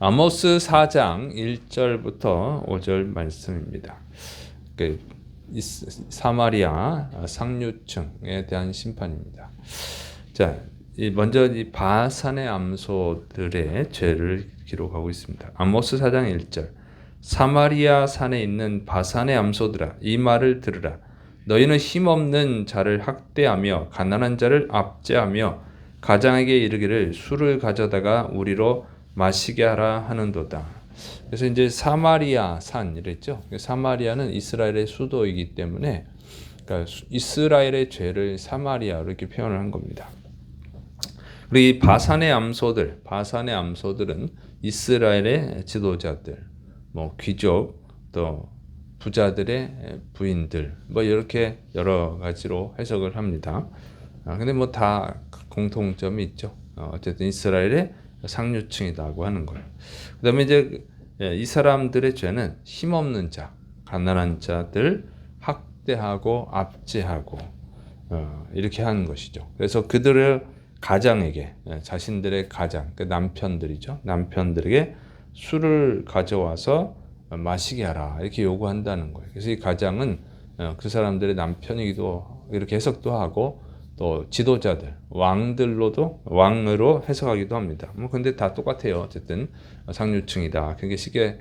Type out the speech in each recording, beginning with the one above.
아모스 4장 1절부터 5절 말씀입니다. 사마리아 상류층에 대한 심판입니다. 자, 먼저 이 바산의 암소들의 죄를 기록하고 있습니다. 아모스 4장 1절. 사마리아 산에 있는 바산의 암소들아, 이 말을 들으라. 너희는 힘없는 자를 학대하며 가난한 자를 압제하며 가장에게 이르기를 술을 가져다가 우리로 마시게 하라 하는도다. 그래서 이제 사마리아 산 이랬죠. 사마리아는 이스라엘의 수도이기 때문에 그러니까 이스라엘의 죄를 사마리아로 이렇게 표현을 한 겁니다. 그리고 이 바산의 암소들은 이스라엘의 지도자들, 뭐 귀족, 또 부자들의 부인들, 뭐 이렇게 여러 가지로 해석을 합니다. 근데 뭐 다 공통점이 있죠. 어쨌든 이스라엘의 상류층이라고 하는 거예요. 그다음에 이제 이 사람들의 죄는 힘없는 자, 가난한 자들 학대하고 압제하고 이렇게 하는 것이죠. 그래서 그들을 가장에게, 자신들의 가장, 그 남편들이죠. 남편들에게 술을 가져와서 마시게 하라 이렇게 요구한다는 거예요. 그래서 이 가장은 그 사람들의 남편이기도 이렇게 해석도 하고 또 지도자들, 왕으로 해석하기도 합니다. 뭐 근데 다 똑같아요. 어쨌든 상류층이다. 그게 쉽게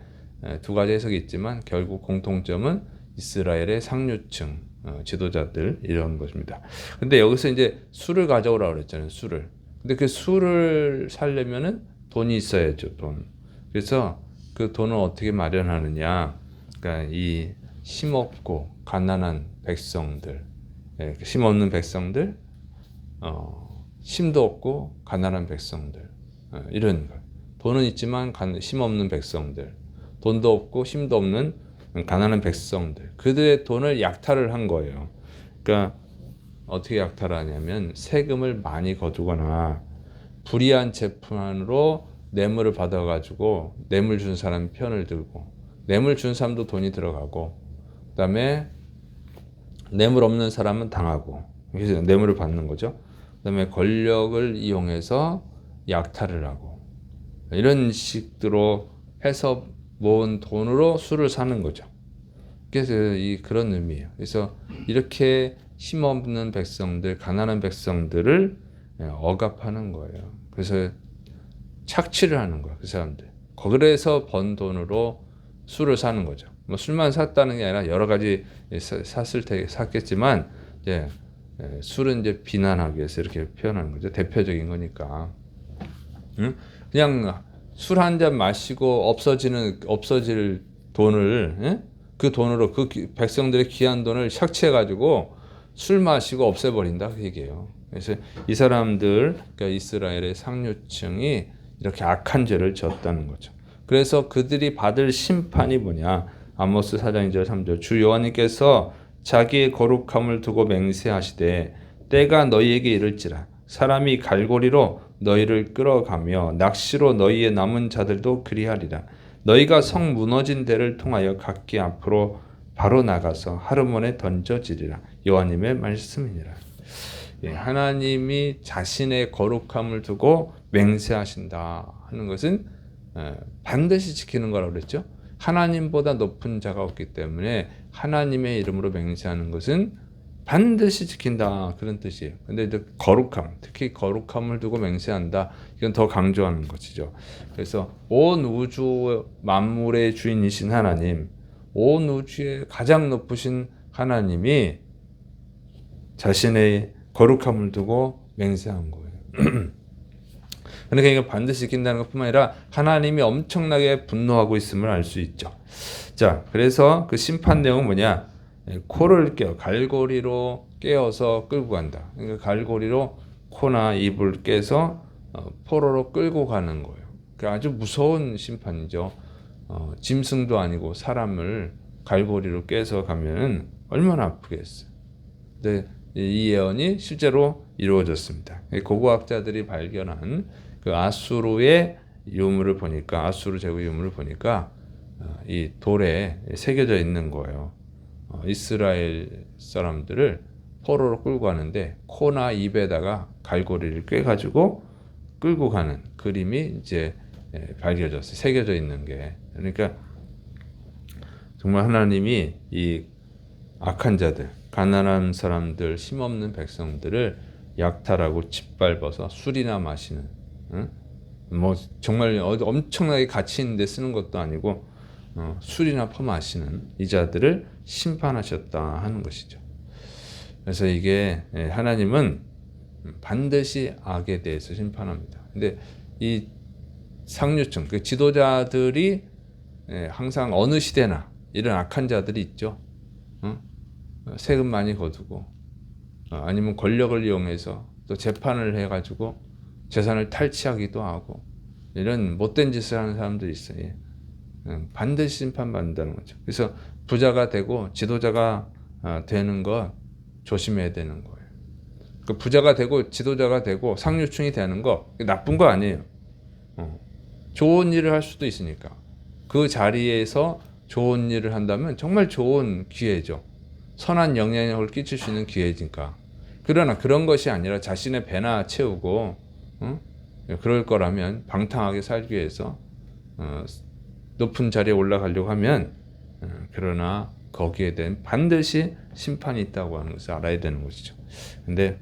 두 가지 해석이 있지만 결국 공통점은 이스라엘의 상류층 지도자들 이런 것입니다. 근데 여기서 이제 술을 가져오라고 그랬잖아요. 술을. 근데 그 술을 사려면은 돈이 있어야죠. 돈. 그래서 그 돈을 어떻게 마련하느냐? 그러니까 이 힘없고 가난한 백성들, 힘없는 백성들, 힘도 없고 가난한 백성들 이런 거. 돈은 있지만 힘없는 백성들, 돈도 없고 힘도 없는 가난한 백성들, 그들의 돈을 약탈을 한 거예요. 그러니까 어떻게 약탈하냐면 세금을 많이 거두거나 불이한 재판으로 뇌물을 받아가지고 뇌물 준 사람 편을 들고 뇌물 준 사람도 돈이 들어가고 그다음에 뇌물 없는 사람은 당하고 그래서 뇌물을 받는 거죠. 그다음에 권력을 이용해서 약탈을 하고 이런 식으로 해서 모은 돈으로 술을 사는 거죠. 그래서 그런 의미예요. 그래서 이렇게 힘없는 백성들, 가난한 백성들을 억압하는 거예요. 그래서 착취를 하는 거예요. 그 사람들. 그래서 번 돈으로 술을 사는 거죠. 뭐 술만 샀다는 게 아니라 여러 가지 샀겠지만 이제 술은 이제 비난하기 위해서 이렇게 표현하는 거죠. 대표적인 거니까. 응? 그냥 술 한 잔 마시고 없어질 돈을 그 돈으로 그 백성들의 귀한 돈을 착취해가지고 술 마시고 없애버린다 그 얘기예요. 그래서 이 사람들, 그러니까 이스라엘의 상류층이 이렇게 악한 죄를 지었다는 거죠. 그래서 그들이 받을 심판이 뭐냐? 아모스 4장 2절 3절 주 여호와께서 자기의 거룩함을 두고 맹세하시되 때가 너희에게 이를지라 사람이 갈고리로 너희를 끌어가며 낚시로 너희의 남은 자들도 그리하리라. 너희가 성 무너진 데를 통하여 각기 앞으로 바로 나가서 하르몬에 던져지리라. 여호와님의 말씀이니라. 하나님이 자신의 거룩함을 두고 맹세하신다 하는 것은 반드시 지키는 거라고 그랬죠. 하나님보다 높은 자가 없기 때문에 하나님의 이름으로 맹세하는 것은 반드시 지킨다 그런 뜻이에요. 근데 거룩함, 특히 거룩함을 두고 맹세한다. 이건 더 강조하는 것이죠. 그래서 온 우주 만물의 주인이신 하나님, 온 우주의 가장 높으신 하나님이 자신의 거룩함을 두고 맹세한 거예요. 그러니까 이거 반드시 지킨다는 것뿐만 아니라 하나님이 엄청나게 분노하고 있음을 알 수 있죠. 자, 그래서 그 심판 내용은 뭐냐? 코를 갈고리로 깨어서 끌고 간다. 그러니까 갈고리로 코나 입을 깨서 포로로 끌고 가는 거예요. 그러니까 아주 무서운 심판이죠. 짐승도 아니고 사람을 갈고리로 깨서 가면은 얼마나 아프겠어요. 근데 이 예언이 실제로 이루어졌습니다. 고고학자들이 발견한 그 아수르의 유물을 보니까 아수르 제국 유물을 보니까 이 돌에 새겨져 있는 거예요. 이스라엘 사람들을 포로로 끌고 가는데 코나 입에다가 갈고리를 꿰가지고 끌고 가는 그림이 이제 밝혀졌어요. 새겨져 있는 게. 그러니까 정말 하나님이 이 악한 자들, 가난한 사람들, 힘없는 백성들을 약탈하고 짓밟아서 술이나 마시는, 응? 뭐 정말 엄청나게 가치 있는데 쓰는 것도 아니고 술이나 퍼마시는 이 자들을 심판하셨다 하는 것이죠. 그래서 이게 하나님은 반드시 악에 대해서 심판합니다. 근데 이 상류층, 그 지도자들이 항상 어느 시대나 이런 악한 자들이 있죠. 세금 많이 거두고 아니면 권력을 이용해서 또 재판을 해가지고 재산을 탈취하기도 하고 이런 못된 짓을 하는 사람들이 있어요. 반드시 심판받는다는 거죠. 그래서 부자가 되고 지도자가 되는 거 조심해야 되는 거예요. 그 부자가 되고 지도자가 되고 상류층이 되는 거 나쁜 거 아니에요. 좋은 일을 할 수도 있으니까 그 자리에서 좋은 일을 한다면 정말 좋은 기회죠. 선한 영향력을 끼칠 수 있는 기회니까. 그러나 그런 것이 아니라 자신의 배나 채우고 그럴 거라면 방탕하게 살기 위해서 높은 자리에 올라가려고 하면 그러나 거기에 대한 반드시 심판이 있다고 하는 것을 알아야 되는 것이죠. 근데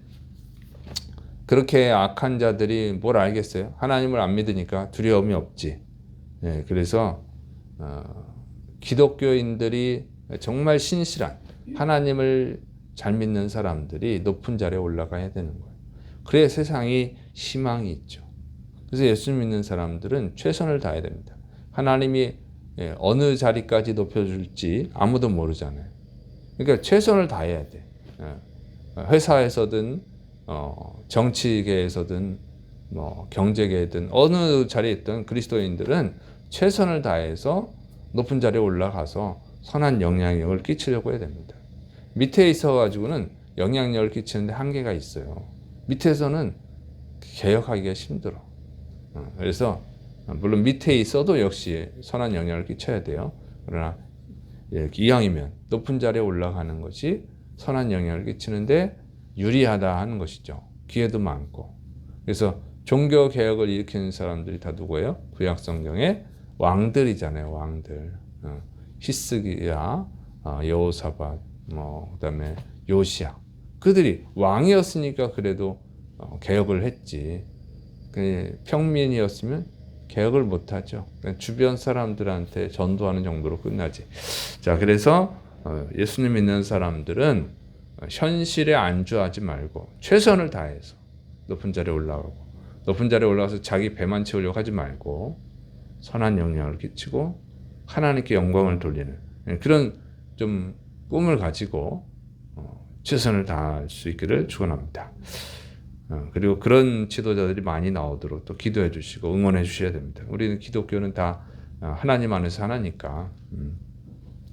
그렇게 악한 자들이 뭘 알겠어요? 하나님을 안 믿으니까 두려움이 없지. 그래서 기독교인들이 정말 신실한 하나님을 잘 믿는 사람들이 높은 자리에 올라가야 되는 거예요. 그래야 세상이 희망이 있죠. 그래서 예수 믿는 사람들은 최선을 다해야 됩니다. 하나님이 어느 자리까지 높여줄지 아무도 모르잖아요. 그러니까 최선을 다해야 돼. 회사에서든 정치계에서든 뭐 경제계든 어느 자리에 있든 그리스도인들은 최선을 다해서 높은 자리에 올라가서 선한 영향력을 끼치려고 해야 됩니다. 밑에 있어가지고는 영향력을 끼치는데 한계가 있어요. 밑에서는 개혁하기가 힘들어. 그래서 물론 밑에 있어도 역시 선한 영향을 끼쳐야 돼요. 그러나 이왕이면 높은 자리에 올라가는 것이 선한 영향을 끼치는데 유리하다 하는 것이죠. 기회도 많고. 그래서 종교 개혁을 일으키는 사람들이 다 누구예요? 구약 성경에 왕들이잖아요. 왕들. 히스기야, 여호사밧, 그다음에 요시야. 그들이 왕이었으니까 그래도 개혁을 했지. 평민이었으면 개혁을 못하죠. 주변 사람들한테 전도하는 정도로 끝나지. 자, 그래서 예수님 믿는 사람들은 현실에 안주하지 말고 최선을 다해서 높은 자리에 올라가고 높은 자리에 올라가서 자기 배만 채우려고 하지 말고 선한 영향을 끼치고 하나님께 영광을 돌리는 그런 좀 꿈을 가지고 최선을 다할 수 있기를 축원합니다. 그리고 그런 지도자들이 많이 나오도록 또 기도해 주시고 응원해 주셔야 됩니다. 우리는 기독교는 다 하나님 안에서 하나니까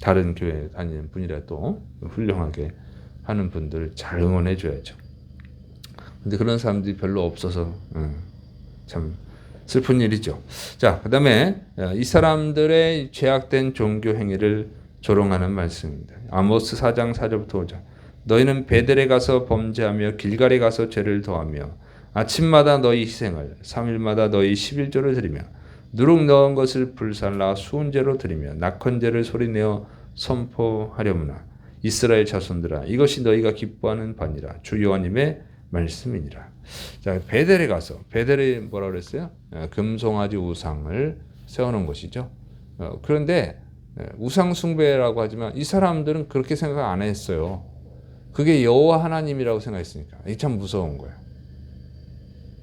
다른 교회 다니는 분이라도 훌륭하게 하는 분들을 잘 응원해 줘야죠. 근데 그런 사람들이 별로 없어서 참 슬픈 일이죠. 자, 그 다음에 이 사람들의 죄악된 종교 행위를 조롱하는 말씀입니다. 아모스 4장 4절부터 5절. 너희는 베델에 가서 범죄하며 길갈에 가서 죄를 더하며 아침마다 너희 희생을 3일마다 너희 11조를 드리며 누룩 넣은 것을 불살라 수은제로 드리며 낙헌제를 소리내어 선포하려무나 이스라엘 자손들아 이것이 너희가 기뻐하는 바니라 주 여호와님의 말씀이니라. 자, 베델에 가서 베델이 뭐라 그랬어요? 금송아지 우상을 세우는 것이죠. 그런데 우상 숭배라고 하지만 이 사람들은 그렇게 생각 안 했어요. 그게 여호와 하나님이라고 생각했으니까 이게 참 무서운 거예요.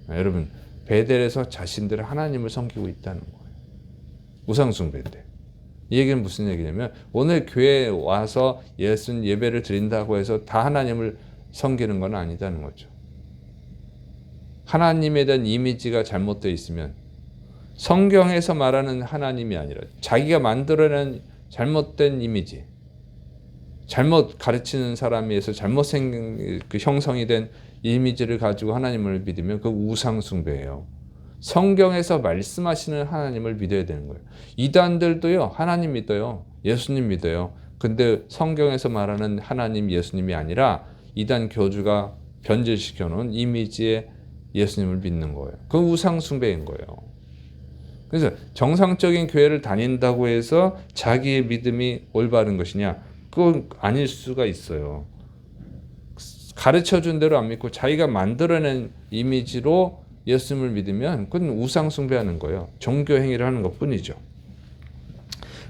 여러분 베델에서 자신들의 하나님을 섬기고 있다는 거예요. 우상 숭배인데 이 얘기는 무슨 얘기냐면 오늘 교회에 와서 예배를 드린다고 해서 다 하나님을 섬기는 건 아니다는 거죠. 하나님에 대한 이미지가 잘못되어 있으면 성경에서 말하는 하나님이 아니라 자기가 만들어낸 잘못된 이미지, 잘못 가르치는 사람에 의해서 잘못 생긴 그 형성이 된 이미지를 가지고 하나님을 믿으면 그 우상 숭배예요. 성경에서 말씀하시는 하나님을 믿어야 되는 거예요. 이단들도요, 하나님 믿어요. 예수님 믿어요. 근데 성경에서 말하는 하나님, 예수님이 아니라 이단 교주가 변질시켜 놓은 이미지의 예수님을 믿는 거예요. 그 우상 숭배인 거예요. 그래서 정상적인 교회를 다닌다고 해서 자기의 믿음이 올바른 것이냐? 그건 아닐 수가 있어요. 가르쳐준 대로 안 믿고 자기가 만들어낸 이미지로 예수님을 믿으면 그건 우상 숭배하는 거예요. 종교 행위를 하는 것뿐이죠.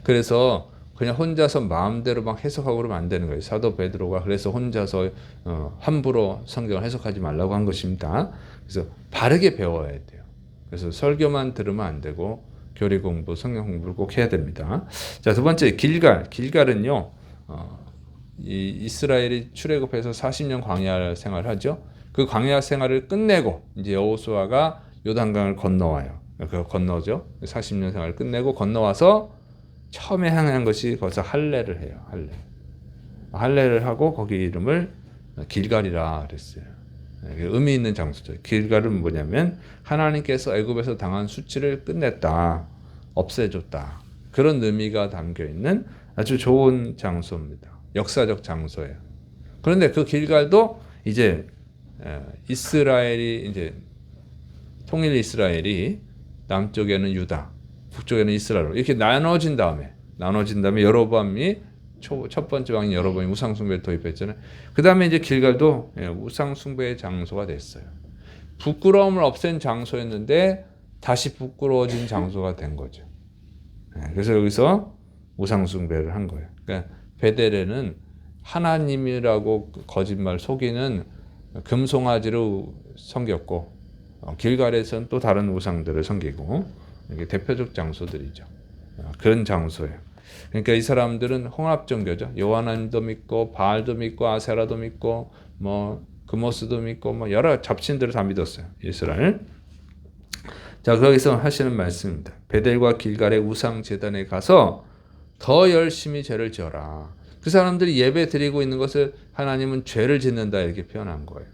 그래서 그냥 혼자서 마음대로 막 해석하고 그러면 안 되는 거예요. 사도 베드로가 그래서 혼자서 함부로 성경을 해석하지 말라고 한 것입니다. 그래서 바르게 배워야 돼요. 그래서 설교만 들으면 안 되고 교리 공부, 성경 공부를 꼭 해야 됩니다. 자, 두 번째 길갈. 길갈은요. 이 이스라엘이 출애굽해서 40년 광야 생활을 하죠. 그 광야 생활을 끝내고 이제 여호수아가 요단강을 건너와요. 그 건너죠. 40년 생활을 끝내고 건너와서 처음에 행한 것이 거기서 할례를 해요. 할례를 하고 거기 이름을 길갈이라 그랬어요. 의미 있는 장소죠. 길갈은 뭐냐면 하나님께서 애굽에서 당한 수치를 끝냈다, 없애줬다. 그런 의미가 담겨 있는 아주 좋은 장소입니다. 역사적 장소예요. 그런데 그 길갈도 이제 이스라엘이 이제 통일 이스라엘이 남쪽에는 유다, 북쪽에는 이스라엘 이렇게 나눠진 다음에 여로보암이 첫 번째 왕인 여로보암이 우상 숭배를 도입했잖아요. 그 다음에 이제 길갈도 우상 숭배의 장소가 됐어요. 부끄러움을 없앤 장소였는데 다시 부끄러워진 장소가 된 거죠. 그래서 여기서 우상 숭배를 한 거예요. 그러니까 베델에는 하나님이라고 거짓말 속이는 금송아지로 섬겼고 길갈에서는 또 다른 우상들을 섬기고 이게 대표적 장소들이죠. 그런 장소예요. 그러니까 이 사람들은 홍합 종교죠. 여호와님도 믿고 바알도 믿고 아세라도 믿고 뭐 그모스도 믿고 뭐 여러 잡신들을 다 믿었어요. 이스라엘. 자, 거기서 하시는 말씀입니다. 베델과 길갈의 우상 제단에 가서 더 열심히 죄를 지어라. 그 사람들이 예배 드리고 있는 것을 하나님은 죄를 짓는다 이렇게 표현한 거예요.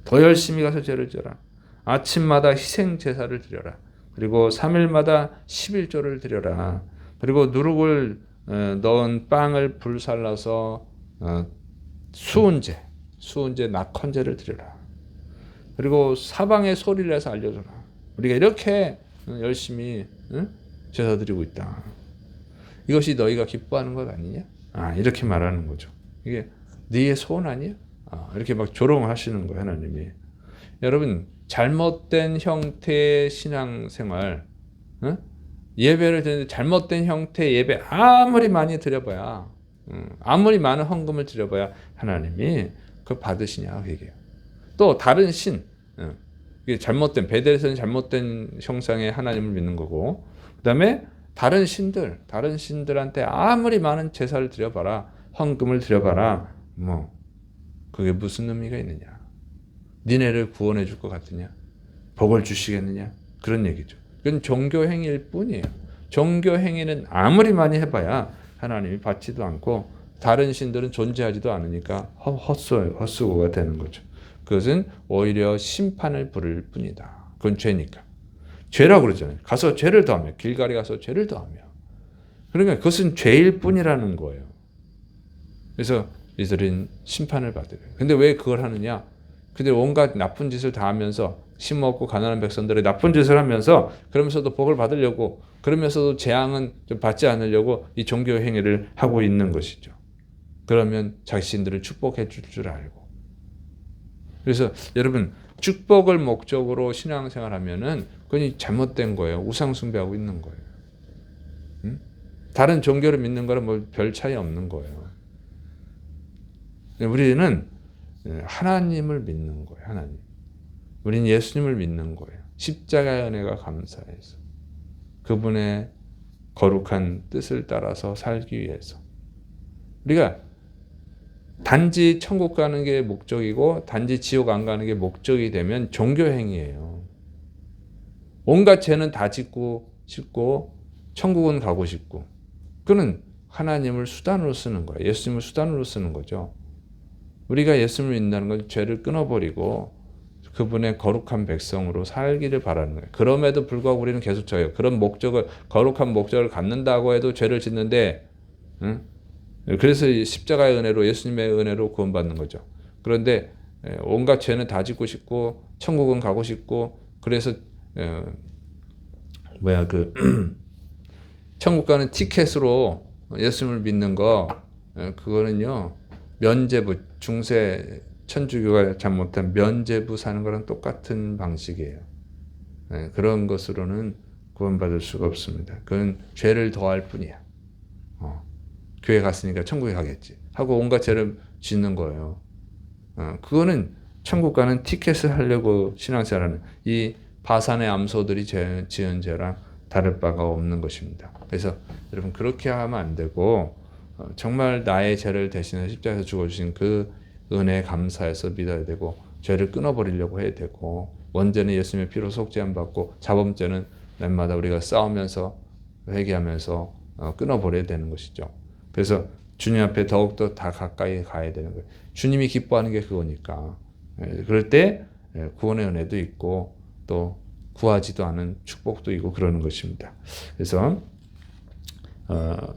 더 열심히 가서 죄를 지어라. 아침마다 희생 제사를 드려라. 그리고 3일마다 11조를 드려라. 그리고 누룩을 넣은 빵을 불살라서 수은제 낙헌제를 드려라. 그리고 사방에 소리를 내서 알려줘라. 우리가 이렇게 열심히 제사 드리고 있다. 이것이 너희가 기뻐하는 것 아니냐? 이렇게 말하는 거죠. 이게 네의 소원 아니야? 이렇게 막 조롱하시는 거예요, 하나님이. 여러분, 잘못된 형태의 신앙생활, 예배를 드리는데 잘못된 형태의 예배 아무리 많이 드려봐야, 아무리 많은 헌금을 드려봐야 하나님이 그걸 받으시냐 얘기해요. 또 다른 신, 이게 잘못된 베델에서는 잘못된 형상의 하나님을 믿는 거고, 그다음에 다른 신들한테 아무리 많은 제사를 드려봐라, 헌금을 드려봐라, 뭐 그게 무슨 의미가 있느냐? 니네를 구원해 줄 것 같으냐? 복을 주시겠느냐? 그런 얘기죠. 그건 종교 행위일 뿐이에요. 종교 행위는 아무리 많이 해봐야 하나님이 받지도 않고 다른 신들은 존재하지도 않으니까 헛수고가 되는 거죠. 그것은 오히려 심판을 부를 뿐이다. 그건 죄니까. 죄라고 그러잖아요. 가서 죄를 더하며, 길갈에 가서 죄를 더하며. 그러니까 그것은 죄일 뿐이라는 거예요. 그래서 이들은 심판을 받으래요. 근데 왜 그걸 하느냐? 그들 온갖 나쁜 짓을 다 하면서 심없고 가난한 백성들의 나쁜 짓을 하면서 그러면서도 복을 받으려고 그러면서도 재앙은 좀 받지 않으려고 이 종교 행위를 하고 있는 것이죠. 그러면 자신들을 축복해 줄 줄 알고. 그래서 여러분 축복을 목적으로 신앙생활하면은 그건 잘못된 거예요. 우상 숭배하고 있는 거예요. 다른 종교를 믿는 거는 뭐 별 차이 없는 거예요. 우리는 하나님을 믿는 거예요. 하나님. 우리는 예수님을 믿는 거예요. 십자가의 은혜가 감사해서. 그분의 거룩한 뜻을 따라서 살기 위해서. 우리가 단지 천국 가는 게 목적이고 단지 지옥 안 가는 게 목적이 되면 종교 행위예요. 온갖 죄는 다 짓고 싶고 천국은 가고 싶고 그는 하나님을 수단으로 쓰는 거예요. 예수님을 수단으로 쓰는 거죠. 우리가 예수님을 믿는다는 건 죄를 끊어버리고 그분의 거룩한 백성으로 살기를 바라는 거예요. 그럼에도 불구하고 우리는 계속 져요. 그런 목적을 거룩한 목적을 갖는다고 해도 죄를 짓는데 그래서 십자가의 은혜로 예수님의 은혜로 구원받는 거죠. 그런데 온갖 죄는 다 짓고 싶고 천국은 가고 싶고 그래서 천국 가는 티켓으로 예수님을 믿는 거, 그거는요, 면죄부, 중세 천주교가 잘못한 면죄부 사는 거랑 똑같은 방식이에요. 그런 것으로는 구원받을 수가 없습니다. 그건 죄를 더할 뿐이야. 교회 갔으니까 천국에 가겠지 하고 온갖 죄를 짓는 거예요. 그거는 천국 가는 티켓을 하려고 신앙생활하는 이 바산의 암소들이 지은 죄랑 다를 바가 없는 것입니다. 그래서 여러분 그렇게 하면 안 되고 정말 나의 죄를 대신해 십자가에서 죽어주신 그 은혜에 감사해서 믿어야 되고 죄를 끊어버리려고 해야 되고 원죄는 예수님의 피로 속죄함 받고 자범죄는 날마다 우리가 싸우면서 회개하면서 끊어버려야 되는 것이죠. 그래서 주님 앞에 더욱더 다 가까이 가야 되는 거예요. 주님이 기뻐하는 게 그거니까. 그럴 때 구원의 은혜도 있고 또 구하지도 않은 축복도 있고 그러는 것입니다. 그래서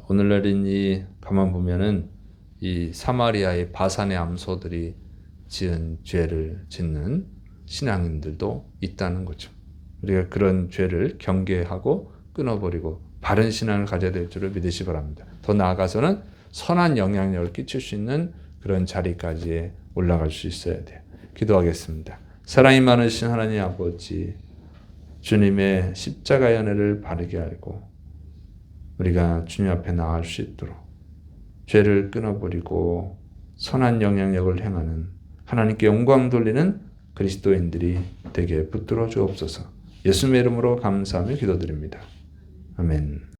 오늘날인 이 가만 보면은 이 사마리아의 바산의 암소들이 지은 죄를 짓는 신앙인들도 있다는 거죠. 우리가 그런 죄를 경계하고 끊어버리고 바른 신앙을 가져야 될 줄을 믿으시 바랍니다. 더 나아가서는 선한 영향력을 끼칠 수 있는 그런 자리까지 올라갈 수 있어야 돼요. 기도하겠습니다. 사랑이 많으신 하나님 아버지, 주님의 십자가의 은혜를 바르게 알고 우리가 주님 앞에 나갈 수 있도록 죄를 끊어버리고 선한 영향력을 행하는 하나님께 영광 돌리는 그리스도인들이 되게 붙들어 주옵소서. 예수님의 이름으로 감사하며 기도드립니다. 아멘.